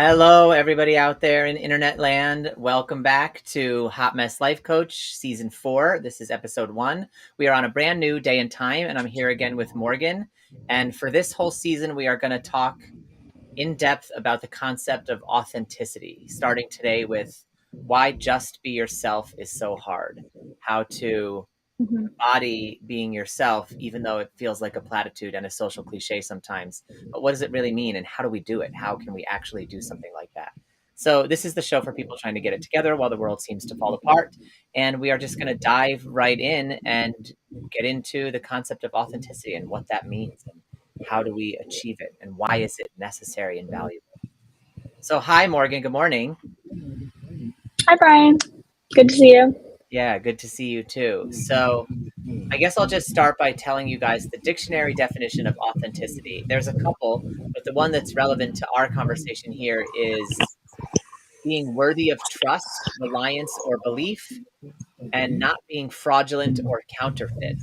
Hello, everybody out there in internet land. Welcome back to Hot Mess Life Coach Season 4. This is Episode 1. We are on a brand new day and time, and I'm here again with Morgan. And for this whole season, we are going to talk in depth about the concept of authenticity, starting today with why just be yourself is so hard, how to Mhm. embody being yourself, even though it feels like a platitude and a social cliche sometimes. But what does it really mean, and how do we do it? How can we actually do something like that? So this is the show for people trying to get it together while the world seems to fall apart. And we are just going to dive right in and get into the concept of authenticity and what that means and how do we achieve it and why is it necessary and valuable. So hi, Morgan. Good morning. Hi, Brian. Good to see you. Yeah, good to see you too. So I guess I'll just start by telling you guys the dictionary definition of authenticity. There's a couple, but the one that's relevant to our conversation here is being worthy of trust, reliance, or belief, and not being fraudulent or counterfeit.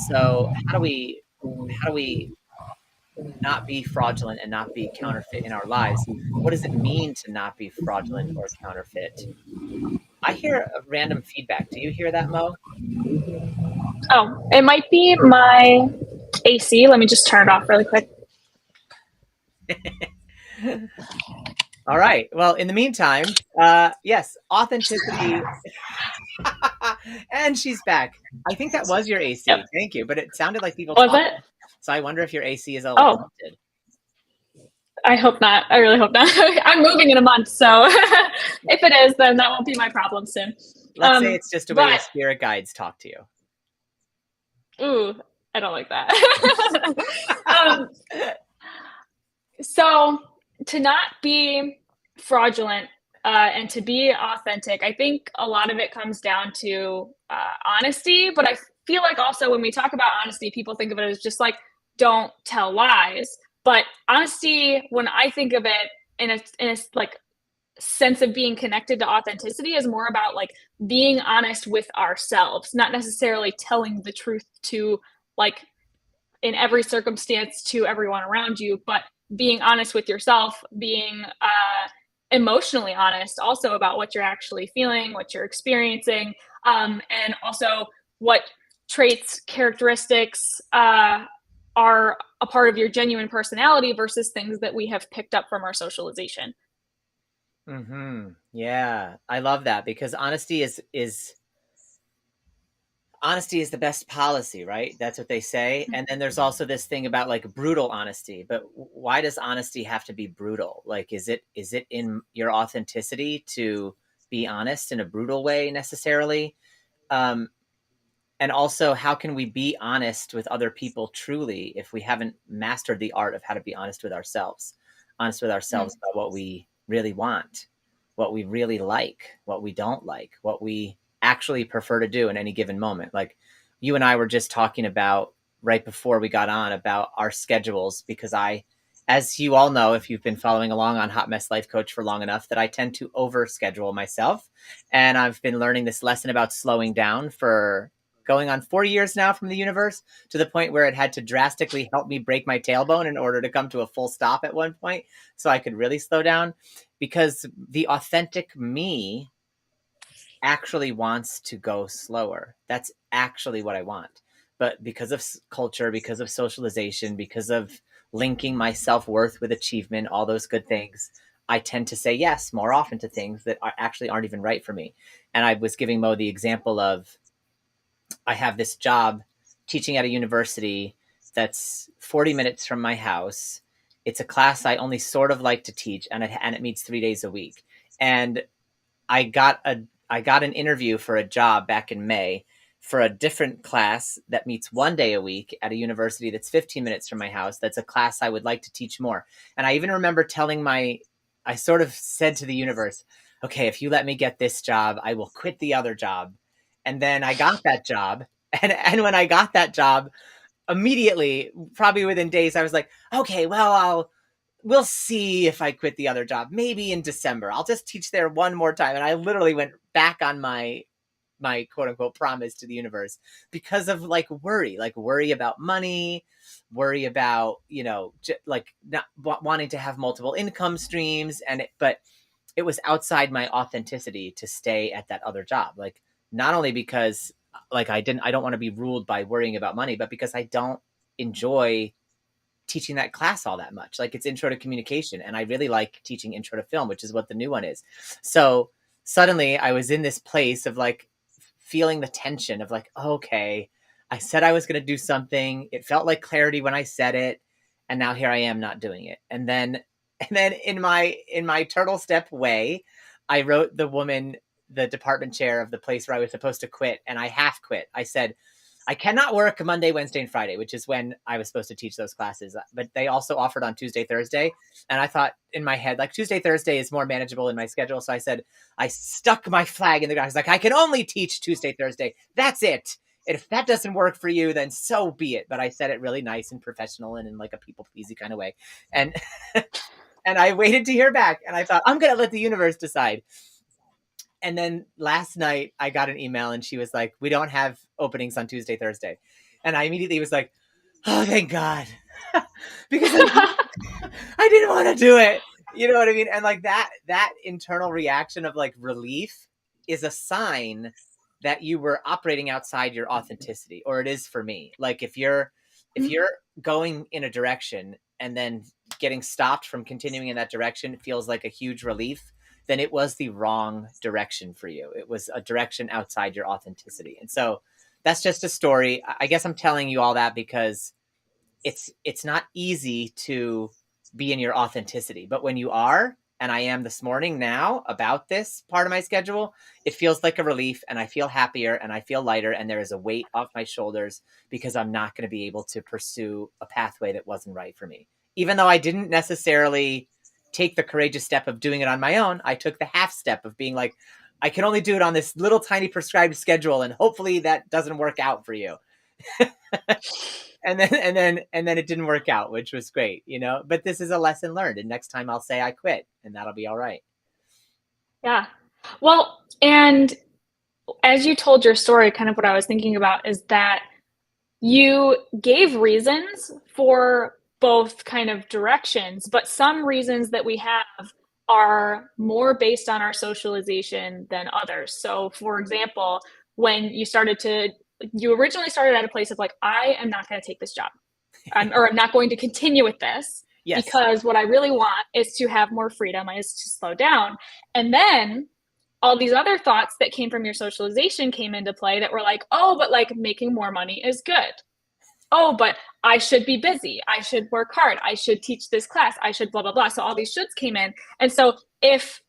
So how do we not be fraudulent and not be counterfeit in our lives? What does it mean to not be fraudulent or counterfeit? I hear a random feedback. Do you hear that, Mo? Oh, it might be my AC. Let me just turn it off really quick. All right. Well, in the meantime, yes, authenticity. And she's back. I think that was your AC. Yep. Thank you. But it sounded like people Was it? talking. So I wonder if your AC is a little Oh, haunted. I hope not. I really hope not. I'm moving in a month, so if it is, then that won't be my problem soon. Let's say it's just a way your But spirit guides talk to you. ooh, I don't like that. um, so to not be fraudulent and to be authentic, I think a lot of it comes down to honesty. But I feel like also when we talk about honesty, people think of it as just like don't tell lies. But honesty, when I think of it in a like sense of being connected to authenticity, is more about like being honest with ourselves, not necessarily telling the truth to like in every circumstance to everyone around you, but being honest with yourself, being emotionally honest also about what you're actually feeling, what you're experiencing, and also what traits, characteristics are a part of your genuine personality versus things that we have picked up from our socialization. Yeah, I love that because honesty is the best policy, right? That's what they say. And then there's also this thing about like brutal honesty. But why does honesty have to be brutal? Like, is it in your authenticity to be honest in a brutal way necessarily? Um, and also, how can we be honest with other people truly if we haven't mastered the art of how to be honest with ourselves about what we really want, what we really like, what we don't like, what we actually prefer to do in any given moment. Like you and I were just talking about right before we got on about our schedules because as you all know, if you've been following along on Hot Mess Life Coach for long enough, that I tend to overschedule myself. And I've been learning this lesson about slowing down for going on 4 years now from the universe, to the point where it had to drastically help me break my tailbone in order to come to a full stop at one point so I could really slow down, because the authentic me actually wants to go slower. That's actually what I want. But because of culture, because of socialization, because of linking my self-worth with achievement, all those good things, I tend to say yes more often to things that actually aren't even right for me. And I was giving Mo the example of, I have this job teaching at a university that's 40 minutes from my house. It's a class I only sort of like to teach, and it meets 3 days a week. And I got an interview for a job back in May for a different class that meets 1 day a week at a university that's 15 minutes from my house. That's a class I would like to teach more. And I even remember I sort of said to the universe, okay, if you let me get this job, I will quit the other job. And then I got that job. And when I got that job, immediately, probably within days, I was like, okay, well, we'll see if I quit the other job. Maybe in December. I'll just teach there one more time. And I literally went back on my my quote unquote promise to the universe because of like worry about money, worry about, like not wanting to have multiple income streams. But it was outside my authenticity to stay at that other job. Like, not only because like I don't want to be ruled by worrying about money, but because I don't enjoy teaching that class all that much. Like, it's intro to communication, and I really like teaching intro to film, which is what the new one is. So suddenly I was in this place of like feeling the tension of like, okay, I said I was going to do something. It felt like clarity when I said it, and now here I am not doing it. And then in my turtle step way, I wrote the woman, the department chair of the place where I was supposed to quit, and I half quit. I said, I cannot work Monday, Wednesday, and Friday, which is when I was supposed to teach those classes. But they also offered on Tuesday, Thursday. And I thought in my head, like, Tuesday, Thursday is more manageable in my schedule. So I said, I stuck my flag in the ground. I was like, I can only teach Tuesday, Thursday. That's it. And if that doesn't work for you, then so be it. But I said it really nice and professional and in like a people pleasy kind of way. And and I waited to hear back. And I thought, I'm going to let the universe decide. And then last night I got an email and she was like, we don't have openings on Tuesday, Thursday. And I immediately was like, oh, thank God. Because I didn't want to do it. You know what I mean? And like that internal reaction of like relief is a sign that you were operating outside your authenticity, or it is for me. Like, if you're going in a direction and then getting stopped from continuing in that direction feels like a huge relief, then it was the wrong direction for you. It was a direction outside your authenticity. And so that's just a story. I guess I'm telling you all that because it's not easy to be in your authenticity, but when you are, and I am this morning now about this part of my schedule, it feels like a relief, and I feel happier and I feel lighter, and there is a weight off my shoulders because I'm not going to be able to pursue a pathway that wasn't right for me. Even though I didn't necessarily take the courageous step of doing it on my own, I took the half step of being like, I can only do it on this little tiny prescribed schedule, and hopefully that doesn't work out for you. And then it didn't work out, which was great. But this is a lesson learned, and next time I'll say I quit, and that'll be all right. Yeah. Well, and as you told your story, kind of what I was thinking about is that you gave reasons for both kind of directions, but some reasons that we have are more based on our socialization than others. So, for example, when you originally started at a place of like, I am not going to take this job, or I'm not going to continue with this Yes. because what I really want is to have more freedom, is to slow down. And then all these other thoughts that came from your socialization came into play that were like, oh, but like making more money is good. Oh, but I should be busy. I should work hard. I should teach this class. I should blah, blah, blah. So all these shoulds came in. And so if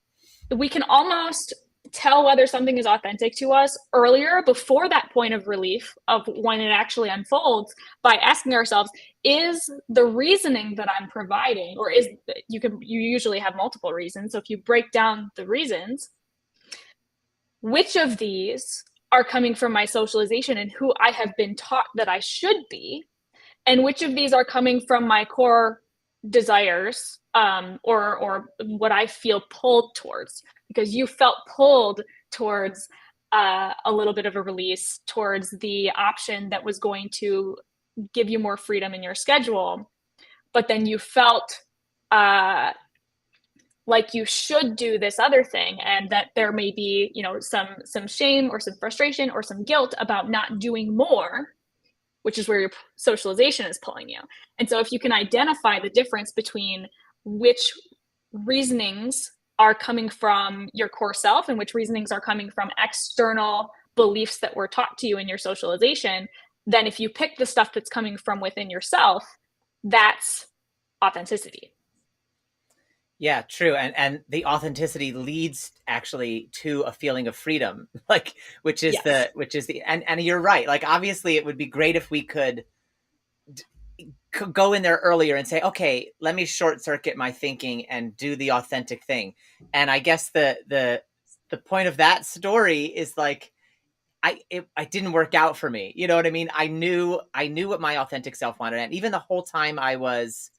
we can almost tell whether something is authentic to us earlier, before that point of relief of when it actually unfolds, by asking ourselves, is the reasoning that I'm providing, or you usually have multiple reasons. So if you break down the reasons, which of these are coming from my socialization and who I have been taught that I should be, and which of these are coming from my core desires, or what I feel pulled towards, because you felt pulled towards a little bit of a release towards the option that was going to give you more freedom in your schedule, but then you felt like you should do this other thing, and that there may be, some shame or some frustration or some guilt about not doing more, which is where your socialization is pulling you. And so if you can identify the difference between which reasonings are coming from your core self and which reasonings are coming from external beliefs that were taught to you in your socialization, then if you pick the stuff that's coming from within yourself, that's authenticity. Yeah, true. And the authenticity leads actually to a feeling of freedom, like, Yes. and you're right. Like, obviously it would be great if we could go in there earlier and say, okay, let me short circuit my thinking and do the authentic thing. And I guess the point of that story is like, it didn't work out for me. You know what I mean? I knew what my authentic self wanted, and even the whole time I was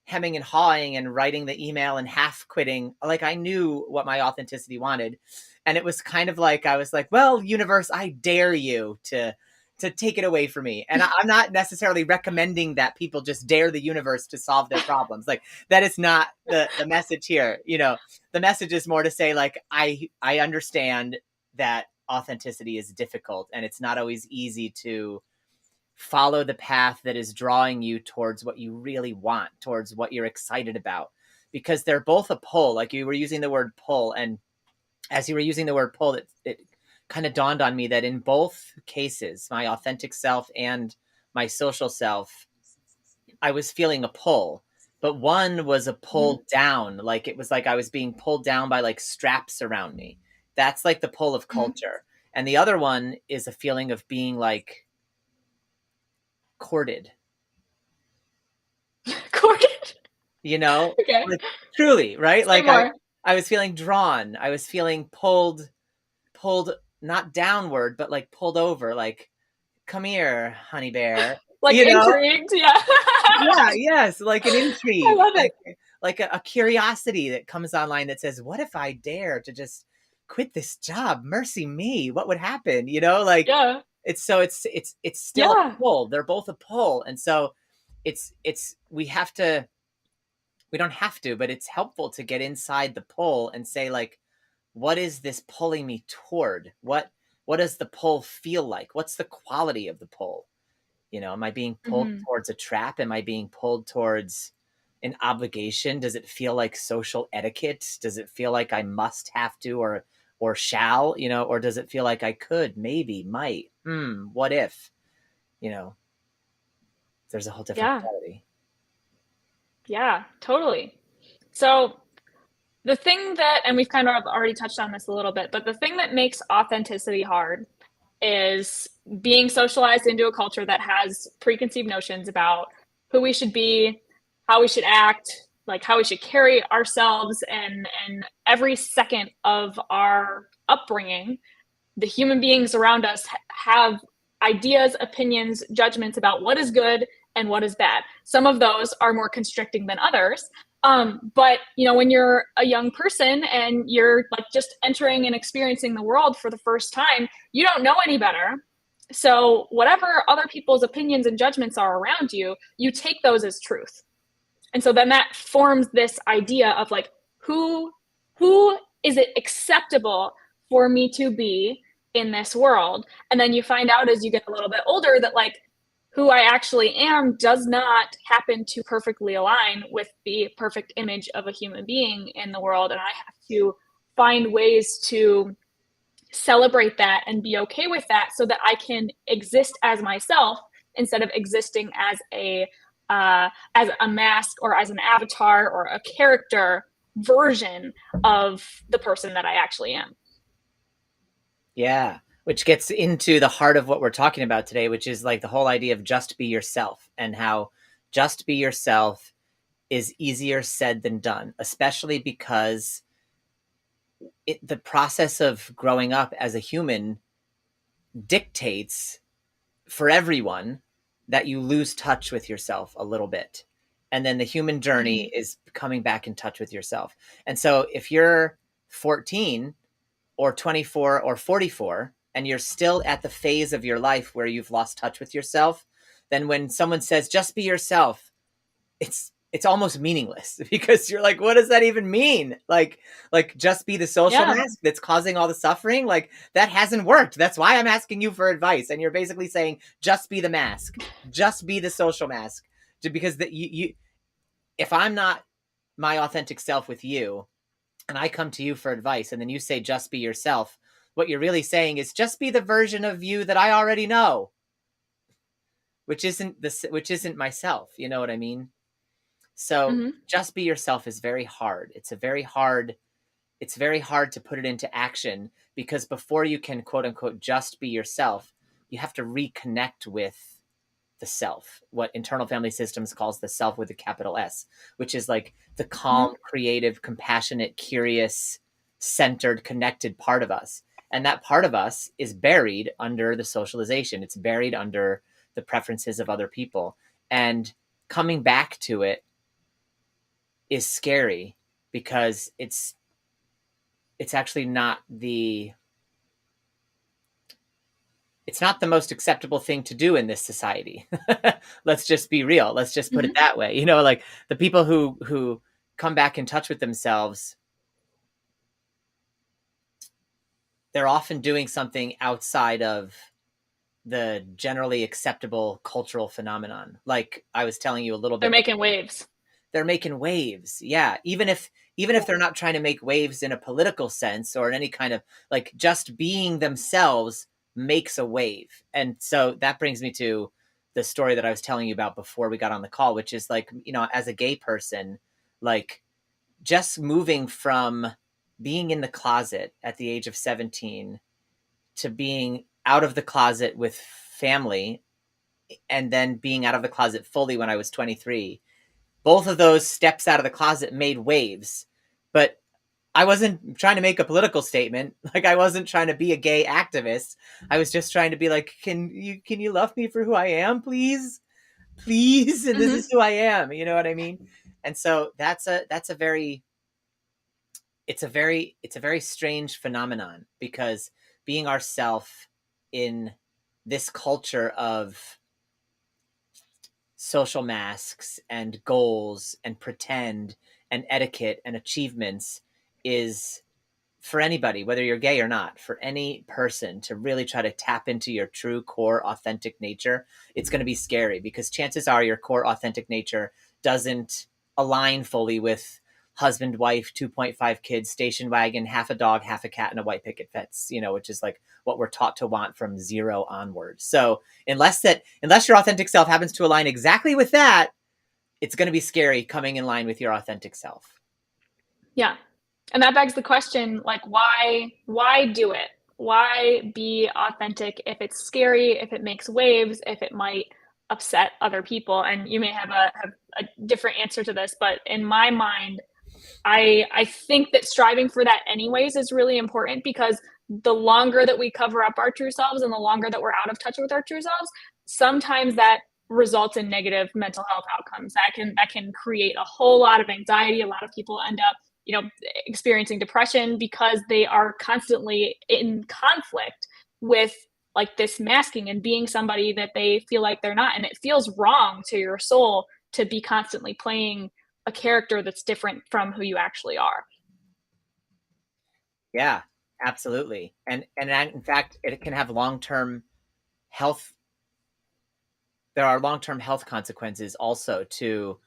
hemming and hawing and writing the email and half quitting, like, I knew what my authenticity wanted. And it was kind of like, I was like, well, universe, I dare you to take it away from me. And I'm not necessarily recommending that people just dare the universe to solve their problems. Like, that is not the message here. You know, the message is more to say, like, I understand that authenticity is difficult and it's not always easy to follow the path that is drawing you towards what you really want, towards what you're excited about, because they're both a pull. Like, you were using the word pull, and as you were using the word pull, it kind of dawned on me that in both cases, my authentic self and my social self, I was feeling a pull. But one was a Mhm. pull down, like it was like I was being pulled down by like straps around me. That's like the pull of Mhm. culture. And the other one is a feeling of being like courted, Courted. you know? Okay. Like, truly, right? Say Like, more. I was feeling drawn. I was feeling pulled not downward, but like pulled over, like, come here, honey bear. Like You know? intrigued. Yeah. Yeah, yes, like an I intrigue, love it. like a curiosity that comes online that says, "What if I dare to just quit this job? Mercy me, what would happen?" You know, like, Yeah. it's still a Yeah. pull. They're both a pull, and so it's we don't have to, but it's helpful to get inside the pull and say, like, what is this pulling me toward? What does the pull feel like? What's the quality of the pull? You know, am I being pulled Mhm. towards a trap? Am I being pulled towards an obligation? Does it feel like social etiquette? Does it feel like I must have to or shall, you know, or does it feel like I could, maybe, might, what if, you know, there's a whole different Yeah. quality. Yeah, totally. So the thing that, and we've kind of already touched on this a little bit, but the thing that makes authenticity hard is being socialized into a culture that has preconceived notions about who we should be, how we should act, like how we should carry ourselves, and every second of our upbringing, the human beings around us have ideas, opinions, judgments about what is good and what is bad. Some of those are more constricting than others. But you know, when you're a young person and you're like just entering and experiencing the world for the first time, you don't know any better. So whatever other people's opinions and judgments are around you, you take those as truth. And so then that forms this idea of like who who is it acceptable for me to be in this world? And then you find out as you get a little bit older that like who I actually am does not happen to perfectly align with the perfect image of a human being in the world, and I have to find ways to celebrate that and be okay with that so that I can exist as myself instead of existing as a mask or as an avatar or a character version of the person that I actually am. Yeah. Which gets into the heart of what we're talking about today, which is like the whole idea of just be yourself, and how just be yourself is easier said than done, especially because the process of growing up as a human dictates for everyone that you lose touch with yourself a little bit. And then the human journey Mm-hmm. is coming back in touch with yourself. And so if you're 14 or 24 or 44 and you're still at the phase of your life where you've lost touch with yourself, then when someone says just be yourself, it's almost meaningless because you're like, what does that even mean? Like just be the social Yeah. mask that's causing all the suffering? Like, that hasn't worked. That's why I'm asking you for advice. And you're basically saying just be the mask, just be the social mask, because you if I'm not my authentic self with you and I come to you for advice and then you say just be yourself, what you're really saying is just be the version of you that I already know, which isn't myself. You know what I mean? So Mm-hmm. just be yourself is very hard. It's very hard to put it into action, because before you can quote unquote just be yourself, you have to reconnect with the self, what internal family systems calls the self with a capital S, which is like the Mm-hmm. calm, creative, compassionate, curious, centered, connected part of us. And that part of us is buried under the socialization. It's buried under the preferences of other people. And coming back to it is scary because it's actually not the it's not the most acceptable thing to do in this society. Let's just be real. Let's just put it Mhm. that way. Like the people who come back in touch with themselves, they're often doing something outside of the generally acceptable cultural phenomenon. Like I was telling you a little They're bit making before. waves. They're making waves. Yeah, even if they're not trying to make waves in a political sense or in any kind of, like, just being themselves makes a wave. And so that brings me to the story that I was telling you about before we got on the call, which is like, as a gay person, like just moving from being in the closet at the age of 17 to being out of the closet with family, and then being out of the closet fully when I was 23. Both of those steps out of the closet made waves, but I wasn't trying to make a political statement. Like I wasn't trying to be a gay activist. I was just trying to be like, can you love me for who I am, please? Please, and this is Mhm. who I am, you know what I mean? And so that's a very it's a very strange phenomenon, because being ourself in this culture of social masks and goals and pretend and etiquette and achievements is, for anybody, whether you're gay or not, for any person to really try to tap into your true core authentic nature, it's going to be scary, because chances are your core authentic nature doesn't align fully with husband, wife, 2.5 kids, station wagon, half a dog, half a cat, and a white picket fence, which is like what we're taught to want from 0 onward. So unless your authentic self happens to align exactly with that, it's going to be scary coming in line with your authentic self. Yeah. And that begs the question, like, why do it? Why be authentic if it's scary, if it makes waves, if it might upset other people? And you may have a different answer to this, but in my mind, I think that striving for that anyways is really important, because the longer that we cover up our true selves and the longer that we're out of touch with our true selves, sometimes that results in negative mental health outcomes. That can create a whole lot of anxiety. A lot of people end up, experiencing depression because they are constantly in conflict with like this masking and being somebody that they feel like they're not, and it feels wrong to your soul to be constantly playing a character that's different from who you actually are. Yeah, absolutely. And in fact, it can have long-term health there are long-term health consequences also to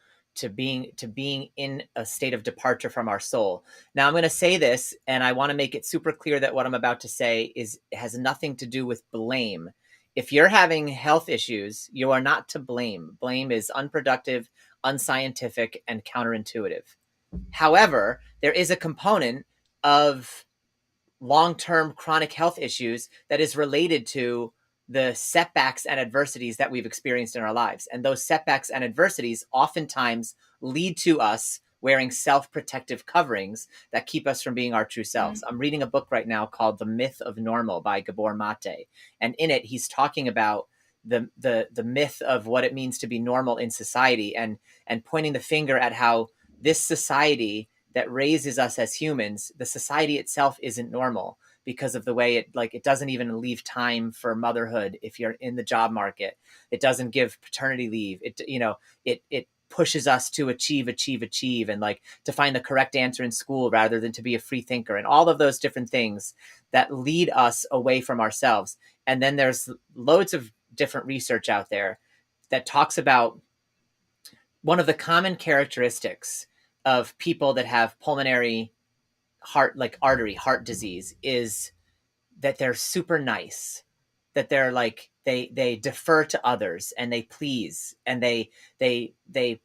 being in a state of departure from our soul. Now I'm going to say this, and I want to make it super clear that what I'm about to say has nothing to do with blame. If you're having health issues, you are not to blame. Blame is unproductive, unscientific, and counterintuitive. However, there is a component of long-term chronic health issues that is related to the setbacks and adversities that we've experienced in our lives. And those setbacks and adversities oftentimes lead to us wearing self-protective coverings that keep us from being our true Mm. selves. I'm reading a book right now called The Myth of Normal by Gabor Mate. And in it, he's talking about the myth of what it means to be normal in society, and pointing the finger at how this society that raises us as humans, the society itself isn't normal, because of the way it doesn't even leave time for motherhood if you're in the job market. It doesn't give paternity leave. It pushes us to achieve, and like to find the correct answer in school rather than to be a free thinker, and all of those different things that lead us away from ourselves. And then there's loads of different research out there that talks about one of the common characteristics of people that have pulmonary heart disease is that they're super nice, that they're like they defer to others, and they please, and they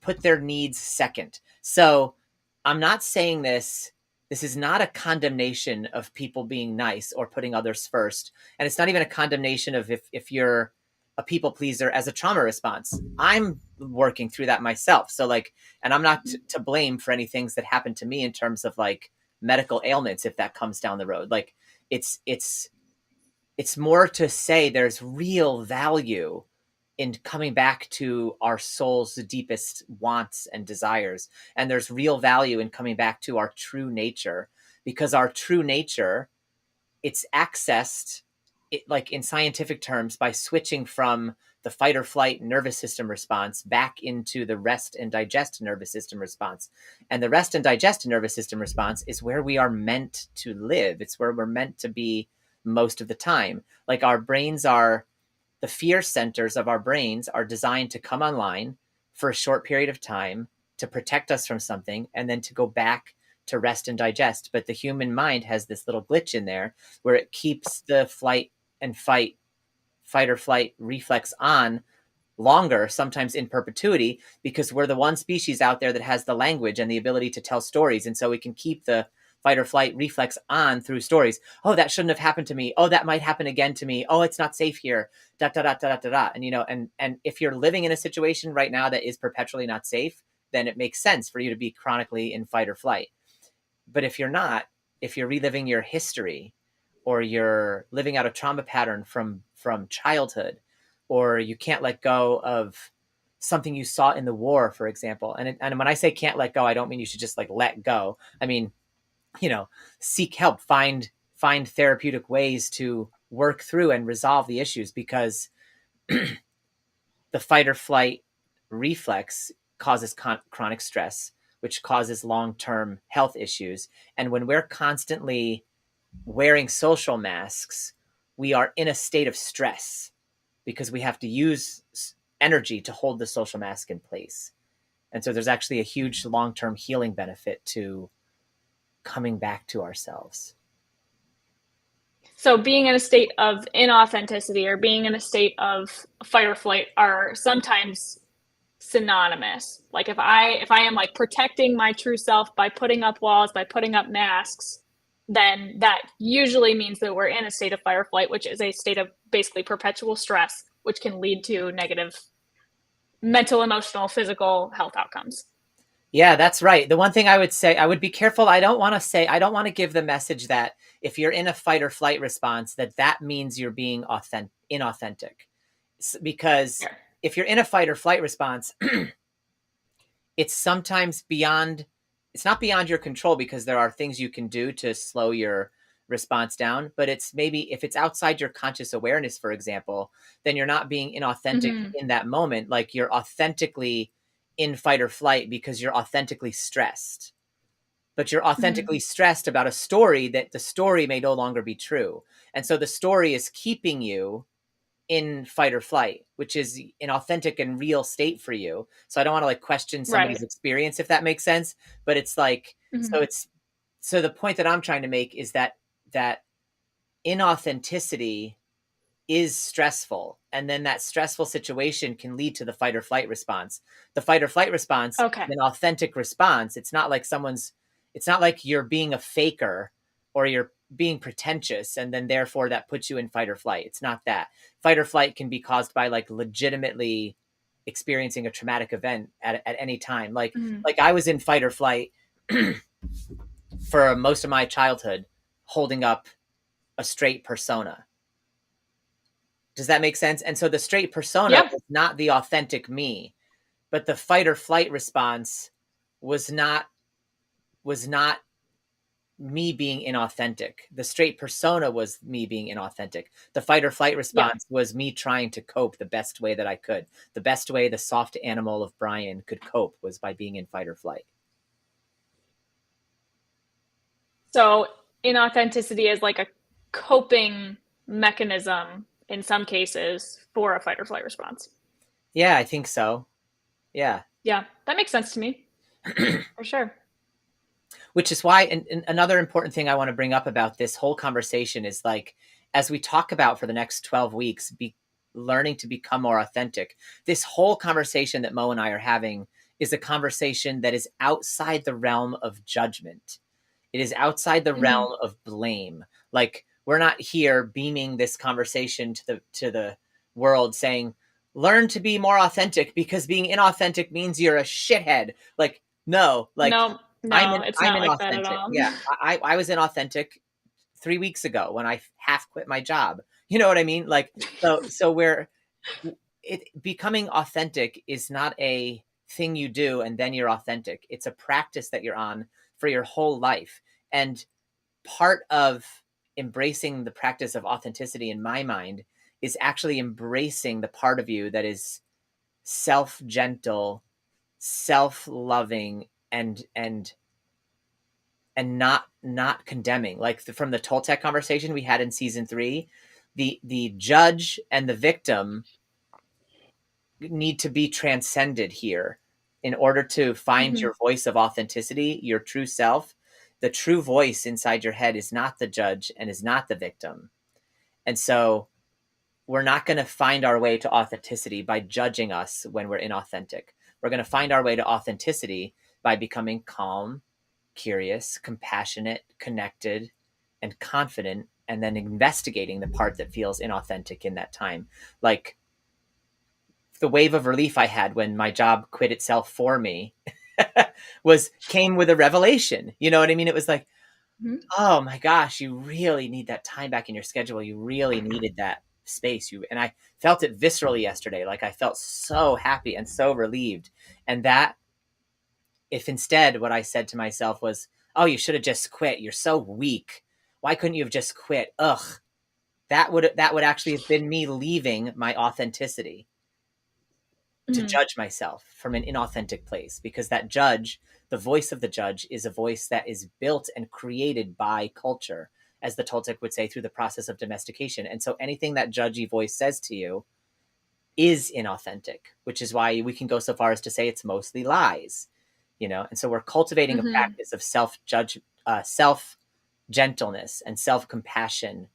put their needs second. So I'm not saying this is not a condemnation of people being nice or putting others first, and it's not even a condemnation of if you're a people pleaser as a trauma response. I'm working through that myself, so like, and I'm not to blame for any things that happened to me in terms of like medical ailments if that comes down the road. Like it's more to say there's real value in coming back to our soul's deepest wants and desires, and there's real value in coming back to our true nature, because our true nature, it's accessed, like in scientific terms, by switching from the fight or flight nervous system response back into the rest and digest nervous system response. And the rest and digest nervous system response is where we are meant to live. It's where we're meant to be most of the time. Like our brains are, the fear centers of our brains are designed to come online for a short period of time to protect us from something and then to go back to rest and digest. But the human mind has this little glitch in there where it keeps the flight and fight or flight reflex on longer, sometimes in perpetuity, because we're the one species out there that has the language and the ability to tell stories. And so we can keep the fight or flight reflex on through stories. Oh, that shouldn't have happened to me. Oh, that might happen again to me. Oh, it's not safe here. Da da da da da da. And and if you're living in a situation right now that is perpetually not safe, then it makes sense for you to be chronically in fight or flight. But if you're not, if you're reliving your history, or you're living out a trauma pattern from childhood, or you can't let go of something you saw in the war, for example. And when I say can't let go, I don't mean you should just like let go. I mean, seek help, find therapeutic ways to work through and resolve the issues, because the fight or flight reflex causes chronic stress, which causes long-term health issues. And when we're constantly wearing social masks, we are in a state of stress because we have to use energy to hold the social mask in place. And so there's actually a huge long-term healing benefit to coming back to ourselves. So being in a state of inauthenticity or being in a state of fight or flight are sometimes synonymous. Like if I am like protecting my true self by putting up walls, by putting up masks, then that usually means that we're in a state of fight or flight, which is a state of basically perpetual stress, which can lead to negative mental, emotional, physical health outcomes. Yeah, that's right. The one thing I would say, I would be careful. I don't want to give the message that if you're in a fight or flight response, that means you're being inauthentic. Because Sure. if you're in a fight or flight response, it's sometimes beyond, it's not beyond your control, because there are things you can do to slow your response down. But it's maybe if it's outside your conscious awareness, for example, then you're not being inauthentic Mm-hmm. in that moment. Like you're authentically in fight or flight because you're authentically stressed. But you're Mm-hmm. authentically stressed about a story that the story may no longer be true. And so the story is keeping you in fight or flight, which is an authentic and real state for you. So I don't want to like question Right. somebody's experience, if that makes sense. But it's like, Mm-hmm. so it's, so the point that I'm trying to make is that inauthenticity is stressful. And then that stressful situation can lead to the fight or flight response. The fight or flight response, Okay. an authentic response, it's not like you're being a faker or you're being pretentious and then therefore that puts you in fight or flight. It's not that. Fight or flight can be caused by like legitimately experiencing a traumatic event at any time. Mm-hmm. Like I was in fight or flight for most of my childhood, holding up a straight persona. Does that make sense? And so the straight persona Yeah. was not the authentic me, but the fight or flight response was not me being inauthentic. The straight persona was me being inauthentic. The fight or flight Yeah. response was me trying to cope the best way that I could. The best way the soft animal of Brian could cope was by being in fight or flight. So inauthenticity is like a coping mechanism in some cases for a fight or flight response. Yeah, I think so. Yeah. Yeah, that makes sense to me for sure. Which is why, and another important thing I want to bring up about this whole conversation is like, as we talk about for the next 12 weeks, learning to become more authentic, this whole conversation that Mo and I are having is a conversation that is outside the realm of judgment. It is outside the Mm-hmm. realm of blame. Like we're not here beaming this conversation to the world saying, learn to be more authentic because being inauthentic means you're a shithead. Like, no, like No, no, it's I'm not like that at inauthentic. all. Yeah. I was inauthentic 3 weeks ago when I half quit my job. You know what I mean? Like, so we're, becoming authentic is not a thing you do and then you're authentic. It's a practice that you're on for your whole life. And part of embracing the practice of authenticity in my mind is actually embracing the part of you that is self-gentle, self-loving, and not condemning. Like from the Toltec conversation we had in season 3, the judge and the victim need to be transcended here in order to find Mhm. your voice of authenticity, your true self. The true voice inside your head is not the judge and is not the victim. And so we're not going to find our way to authenticity by judging us when we're inauthentic. We're going to find our way to authenticity by becoming calm, curious, compassionate, connected, and confident, and then investigating the part that feels inauthentic in that time. Like the wave of relief I had when my job quit itself for me was came with a revelation. You know what I mean? It was like, Mhm. oh my gosh, you really need that time back in your schedule. You really needed that space. And I felt it viscerally yesterday. Like I felt so happy and so relieved. And that, if instead what I said to myself was, oh, you should have just quit. You're so weak. Why couldn't you have just quit? Ugh. That would actually have been me leaving my authenticity to Mhm. judge myself from an inauthentic place, because that judge, the voice of the judge, is a voice that is built and created by culture, as the Toltec would say, through the process of domestication. And so anything that judgy voice says to you is inauthentic, which is why we can go so far as to say it's mostly lies, you know. And so we're cultivating a Mhm. practice of self gentleness and self compassion,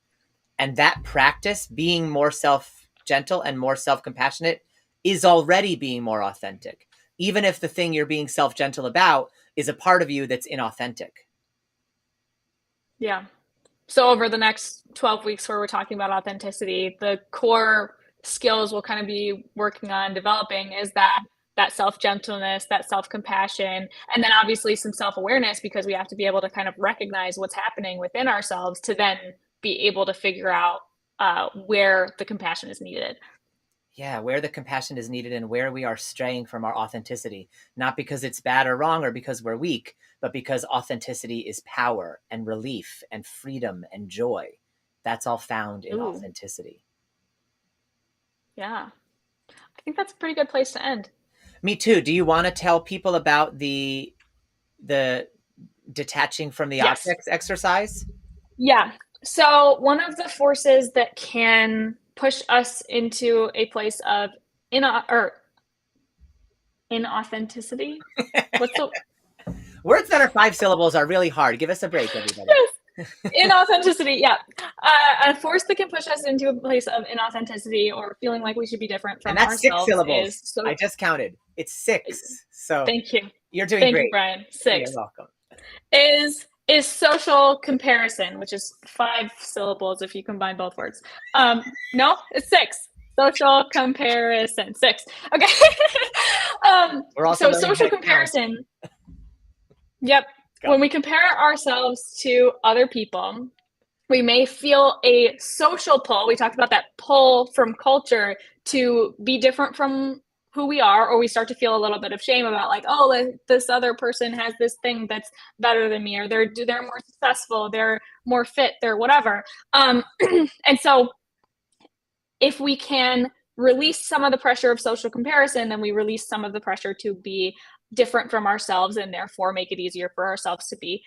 and that practice, being more self gentle and more self compassionate, is already being more authentic, even if the thing you're being self gentle about is a part of you that's inauthentic. Yeah. So over the next 12 weeks where we're talking about authenticity, the core skills we'll kind of be working on developing is that self-gentleness, that self-compassion, and then obviously some self-awareness, because we have to be able to kind of recognize what's happening within ourselves to then be able to figure out where the compassion is needed. Yeah, where the compassion is needed and where we are straying from our authenticity, not because it's bad or wrong or because we're weak, but because authenticity is power and relief and freedom and joy. That's all found in Ooh, authenticity. yeah. I think that's a pretty good place to end. Me too. Do you want to tell people about the detaching from the Yes. objects exercise? Yeah. So one of the forces that can push us into a place of in or inauthenticity. What's the Words that are 5 syllables are really hard. Give us a break, everybody. yes, inauthenticity? Yeah, a force that can push us into a place of inauthenticity or feeling like we should be different And from that's six ourselves is syllables. so. I just counted. It's 6. So Thank you, you're doing thank you, great. Brian. You're 6 welcome. is social comparison, which is 5 syllables if you combine both words. No, it's 6. Social comparison. 6. Okay. We're also So learning how social to count. comparison. Yep. Go. When we compare ourselves to other people, we may feel a social pull. We talked about that pull from culture to be different from who we are, or we start to feel a little bit of shame about like, oh, this other person has this thing that's better than me, or they're more successful, they're more fit, they're whatever. And so if we can release some of the pressure of social comparison, then we release some of the pressure to be different from ourselves and therefore make it easier for ourselves to be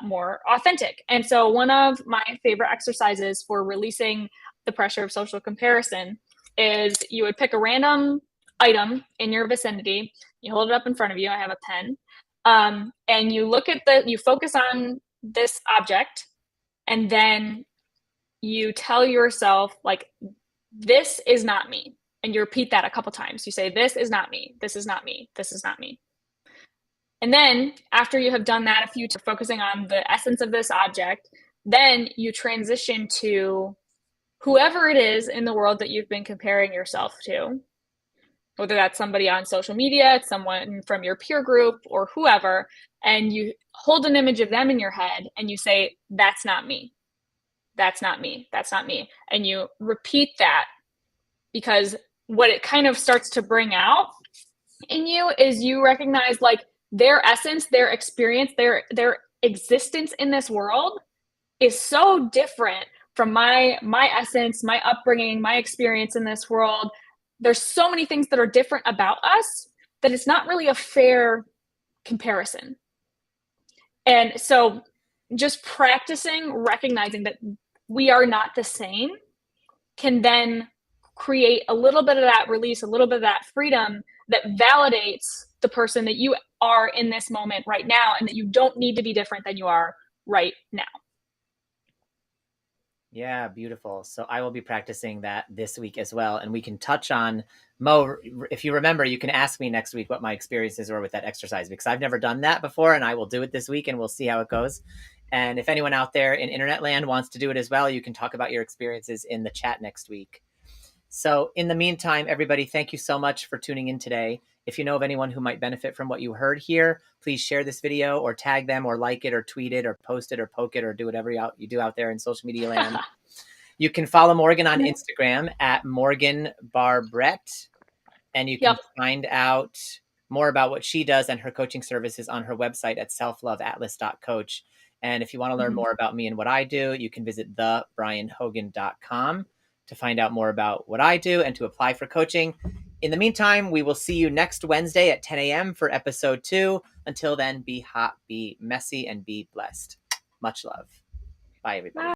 more authentic. And so, one of my favorite exercises for releasing the pressure of social comparison is you would pick a random item in your vicinity, you hold it up in front of you. I have a pen, and you focus on this object, and then you tell yourself, like, this is not me. And you repeat that a couple times. You say, this is not me. This is not me. This is not me. And then after you have done that a few times, focusing on the essence of this object, then you transition to whoever it is in the world that you've been comparing yourself to, whether that's somebody on social media, it's someone from your peer group, or whoever, and you hold an image of them in your head and you say, that's not me. That's not me. That's not me. And you repeat that, because what it kind of starts to bring out in you is you recognize like their essence, their experience, their existence in this world is so different from my essence, my upbringing, my experience in this world. There's so many things that are different about us that it's not really a fair comparison. And so just practicing recognizing that we are not the same can then create a little bit of that release, a little bit of that freedom that validates the person that you are in this moment right now, and that you don't need to be different than you are right now. Yeah, beautiful. So I will be practicing that this week as well. And we can touch on, Mo, if you remember, you can ask me next week what my experiences were with that exercise, because I've never done that before, and I will do it this week and we'll see how it goes. And if anyone out there in internet land wants to do it as well, you can talk about your experiences in the chat next week. So in the meantime, everybody, thank you so much for tuning in today. If you know of anyone who might benefit from what you heard here, please share this video or tag them or like it or tweet it or post it or poke it or do whatever you do out there in social media land. You can follow Morgan on Instagram at Morgan Barbrett, and you can Yep. find out more about what she does and her coaching services on her website at selfloveatlas.coach. And if you want to learn more about me and what I do, you can visit thebrianhogan.com to find out more about what I do and to apply for coaching. In the meantime, we will see you next Wednesday at 10 a.m. for episode 2. Until then, be hot, be messy, and be blessed. Much love. Bye, everybody.